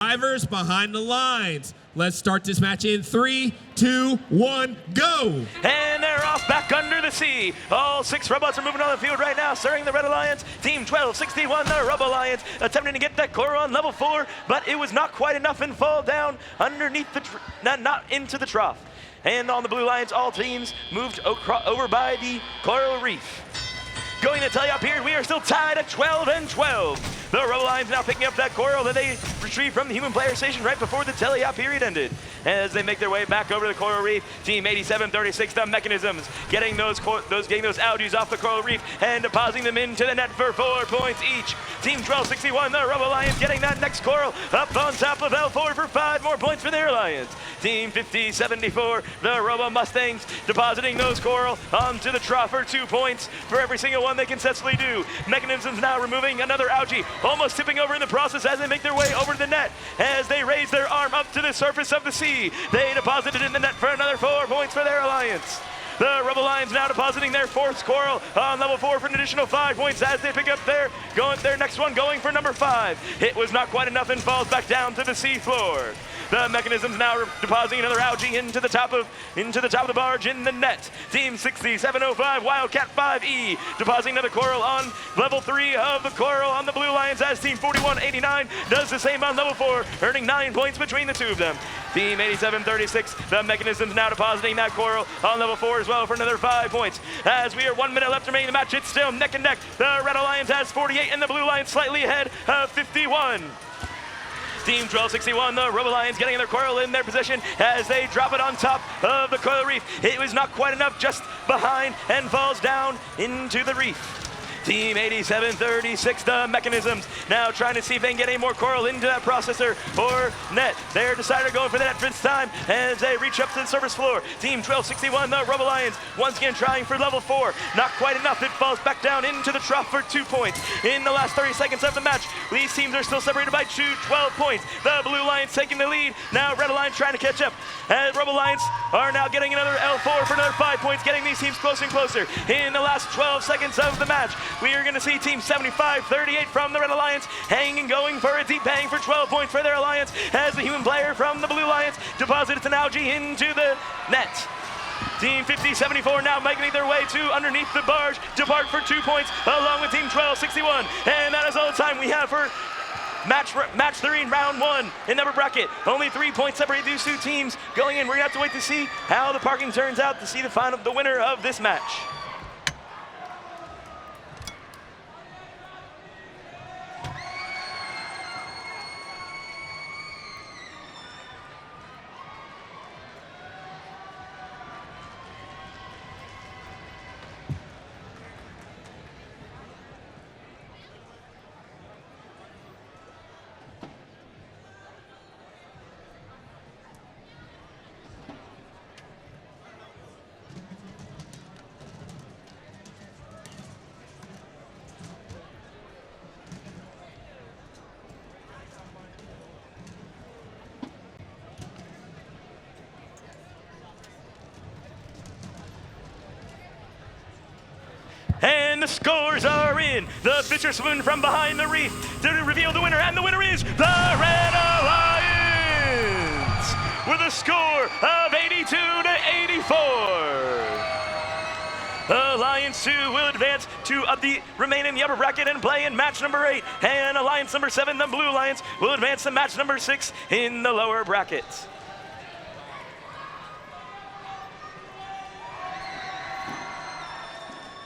Divers behind the lines. Let's start this match in 3, 2, 1, go! And they're off back under the sea. All 6 robots are moving on the field right now, starting the Red Alliance. Team 1261, the Rebel Alliance, attempting to get that coral on level 4, but it was not quite enough and fall down underneath the, not into the trough. And on the Blue Alliance, all teams moved over by the coral reef. Going to tell you up here, we are still tied at 12-12. The Rebel Alliance now picking up that coral that they retrieved from the human player station right before the teleop period ended. As they make their way back over to the coral reef, Team 8736, the mechanisms, getting those algae off the coral reef and depositing them into the net for 4 points each. Team 1261, the Rebel Alliance, getting that next coral up on top of L4 for 5 more points for their alliance. Team 5074, the Robo Mustangs, depositing those coral onto the trough for 2 points for every single one they can successfully do. Mechanisms now removing another algae, almost tipping over in the process as they make their way over to the net. As they raise their arm up to the surface of the sea, they deposited in the net for another 4 points for their alliance. The Rebel Alliance now depositing their 4th coral on level 4 for an additional 5 points as they pick up their next one, going for number 5. It was not quite enough and falls back down to the sea floor. The mechanisms now depositing another algae into the top of the barge in the net. Team 6705, Wildcat 5E, depositing another coral on level 3 of the coral on the Blue Alliance as Team 4189 does the same on level 4, earning 9 points between the 2 of them. Team 8736, the mechanisms now depositing that coral on level 4 as well for another 5 points. As we are 1 minute left remaining in the match, it's still neck and neck. The Red Alliance has 48 and the Blue Alliance slightly ahead of 51. Team 1261, the Rebel Alliance, getting their coral in their position as they drop it on top of the coral reef. It was not quite enough, just behind, and falls down into the reef. Team 8736, the mechanisms, now trying to see if they can get any more coral into that processor or net. They're decided to go for the net this time as they reach up to the surface floor. Team 1261, the Rebel Alliance, once again trying for level 4. Not quite enough, it falls back down into the trough for 2 points. In the last 30 seconds of the match, these teams are still separated by 12 points. The Blue Alliance taking the lead, now Red Alliance trying to catch up. And Rebel Alliance are now getting another L4 for another 5 points, getting these teams closer and closer. In the last 12 seconds of the match, we are going to see Team 7538 from the Red Alliance hanging and going for a deep bang for 12 points for their alliance as the human player from the Blue Alliance deposits an algae into the net. Team 5074 now making their way to underneath the barge, depart for 2 points along with Team 1261. And that is all the time we have for match 3 in round 1 in the upper bracket. Only 3 points separate these 2 teams going in. We're going to have to wait to see how the parking turns out to see the winner of this match. And the scores are in. The Fisher swoon from behind the reef to reveal the winner, and the winner is the Red Alliance with a score of 82-84. Alliance 2 will advance to remain in the upper bracket and play in match number 8. And Alliance number 7, the Blue Alliance, will advance to match number 6 in the lower bracket.